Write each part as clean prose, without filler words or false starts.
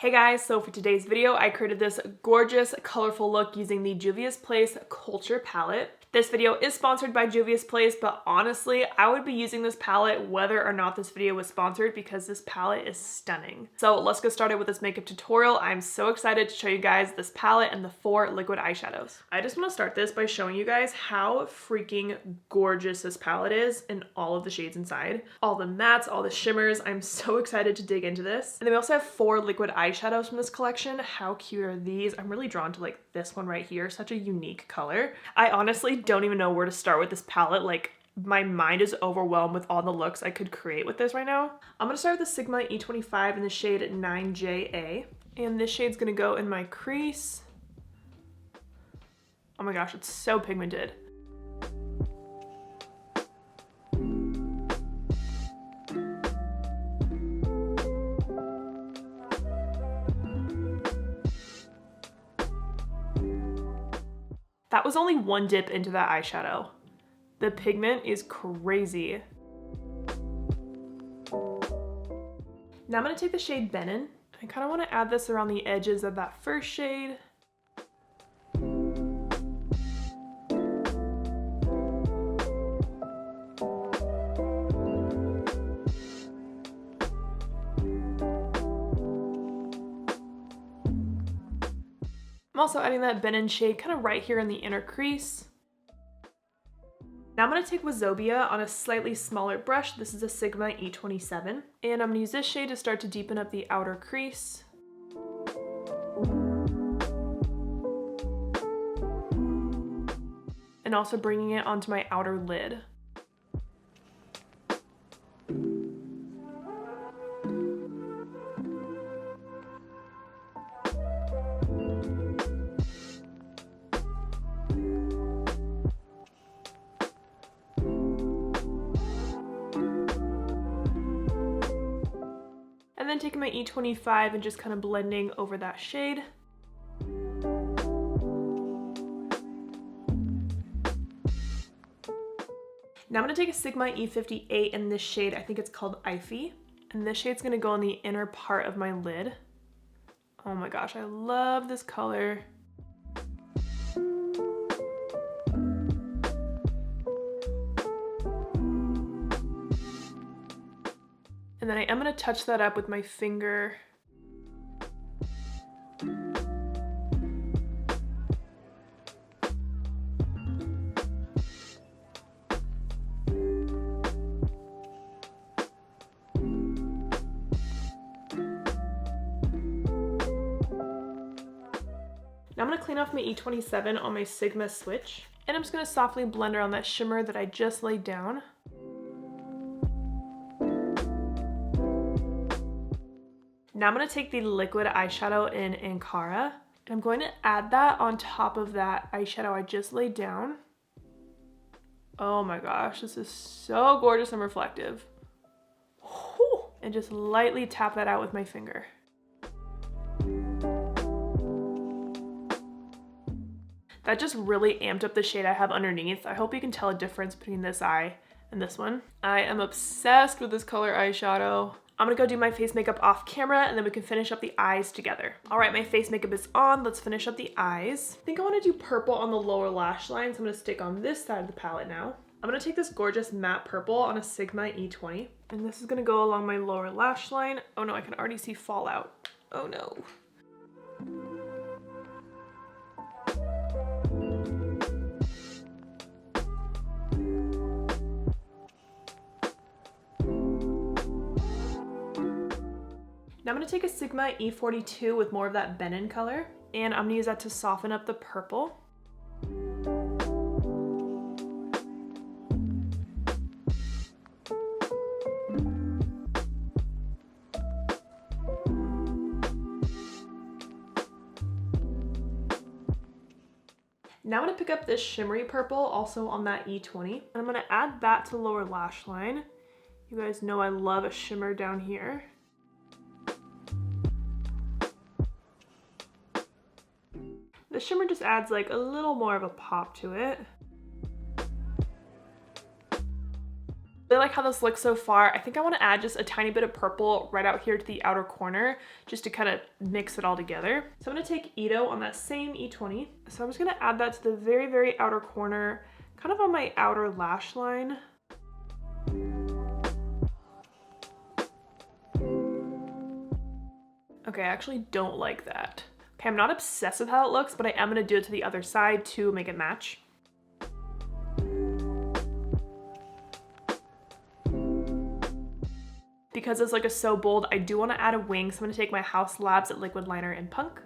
Hey guys, so for today's video, I created this gorgeous, colorful look using the Juvia's Place Culture palette. This video is sponsored by Juvia's Place, but honestly, I would be using this palette whether or not this video was sponsored because this palette is stunning. So let's get started with this makeup tutorial. I'm so excited to show you guys this palette and the 4 liquid eyeshadows. I just want to start this by showing you guys how freaking gorgeous this palette is in all of the shades inside. All the mattes, all the shimmers. I'm so excited to dig into this. And then we also have 4 liquid eyeshadows from this collection. How cute are these? I'm really drawn to like this one right here. Such a unique color. I honestly don't even know where to start with this palette. Like, my mind is overwhelmed with all the looks I could create with this right now. I'm gonna start with the Sigma E25 in the shade 9JA. And this shade's gonna go in my crease. Oh my gosh, it's so pigmented. That was only one dip into that eyeshadow. The pigment is crazy. Now I'm gonna take the shade Benin. I kind of want to add this around the edges of that first shade. I'm also adding that Benin shade kind of right here in the inner crease. Now I'm going to take Wazobia on a slightly smaller brush. This is a Sigma E27. And I'm going to use this shade to start to deepen up the outer crease. And also bringing it onto my outer lid. And then taking my E25 and just kind of blending over that shade. Now I'm going to take a Sigma E58 in this shade. I think it's called Ify. And this shade's going to go on the inner part of my lid. Oh my gosh, I love this color. And then I am going to touch that up with my finger. Now I'm going to clean off my E27 on my Sigma switch. And I'm just going to softly blend around that shimmer that I just laid down. Now I'm going to take the liquid eyeshadow in Ankara, and I'm going to add that on top of that eyeshadow I just laid down. Oh my gosh, this is so gorgeous and reflective. Whew. And just lightly tap that out with my finger. That just really amped up the shade I have underneath. I hope you can tell a difference between this eye and this one. I am obsessed with this color eyeshadow. I'm gonna go do my face makeup off camera and then we can finish up the eyes together. All right, my face makeup is on. Let's finish up the eyes. I think I wanna do purple on the lower lash line, so I'm gonna stick on this side of the palette now. I'm gonna take this gorgeous matte purple on a Sigma E20, and this is gonna go along my lower lash line. Oh no, I can already see fallout. Oh no. Now I'm going to take a Sigma E42 with more of that Benin color, and I'm going to use that to soften up the purple. Now I'm going to pick up this shimmery purple also on that E20, and I'm going to add that to the lower lash line. You guys know I love a shimmer down here. The shimmer just adds like a little more of a pop to it. Then like how this looks so far. I think I want to add just a tiny bit of purple right out here to the outer corner just to kind of mix it all together. So I'm going to take Edo on that same E20. So I'm just going to add that to the very, very outer corner, kind of on my outer lash line. Okay, I actually don't like that. Okay, I'm not obsessed with how it looks, but I am gonna do it to the other side to make it match. Because this look is so bold, I do wanna add a wing, so I'm gonna take my Haus Labs liquid liner in Punk.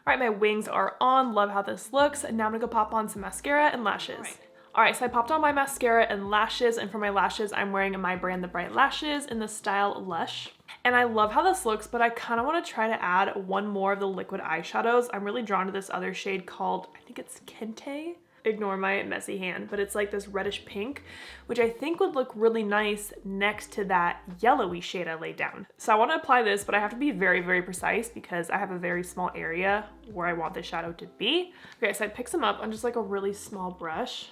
All right, my wings are on. Love how this looks. And now I'm gonna go pop on some mascara and lashes. All right, so I popped on my mascara and lashes, and for my lashes, I'm wearing my brand The Bright Lashes in the style Lush. And I love how this looks, but I kind of want to try to add one more of the liquid eyeshadows. I'm really drawn to this other shade called, I think it's Kente. Ignore my messy hand, but it's like this reddish pink, which I think would look really nice next to that yellowy shade I laid down. So I want to apply this, but I have to be very, very precise because I have a very small area where I want the shadow to be. Okay, so I pick some up on just like a really small brush.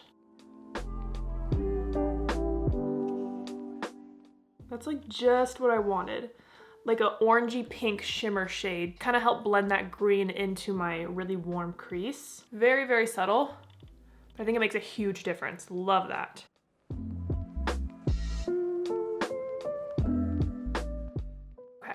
That's like just what I wanted. Like a orangey pink shimmer shade. Kind of help blend that green into my really warm crease. Very, very subtle. I think it makes a huge difference. Love that.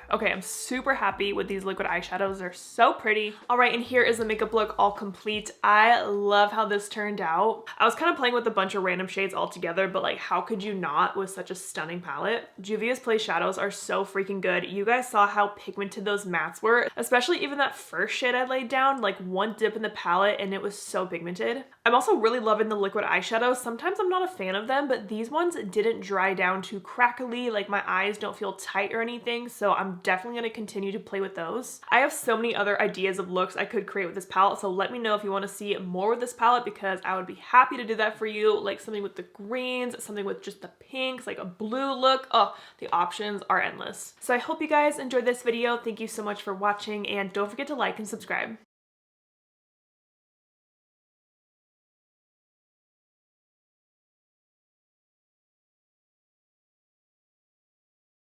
Okay, I'm super happy with these liquid eyeshadows. They're so pretty. All right, and here is the makeup look all complete. I love how this turned out. I was kind of playing with a bunch of random shades all together, but like, how could you not with such a stunning palette? Juvia's Place shadows are so freaking good. You guys saw how pigmented those mattes were, especially even that first shade I laid down, like one dip in the palette and it was so pigmented. I'm also really loving the liquid eyeshadows. Sometimes I'm not a fan of them, but these ones didn't dry down too crackly. Like my eyes don't feel tight or anything, so I'm definitely going to continue to play with those. I have so many other ideas of looks I could create with this palette, so let me know if you want to see more with this palette because I would be happy to do that for you, like something with the greens, something with just the pinks, like a blue look. Oh, the options are endless. So I hope you guys enjoyed this video. Thank you so much for watching, and don't forget to like and subscribe.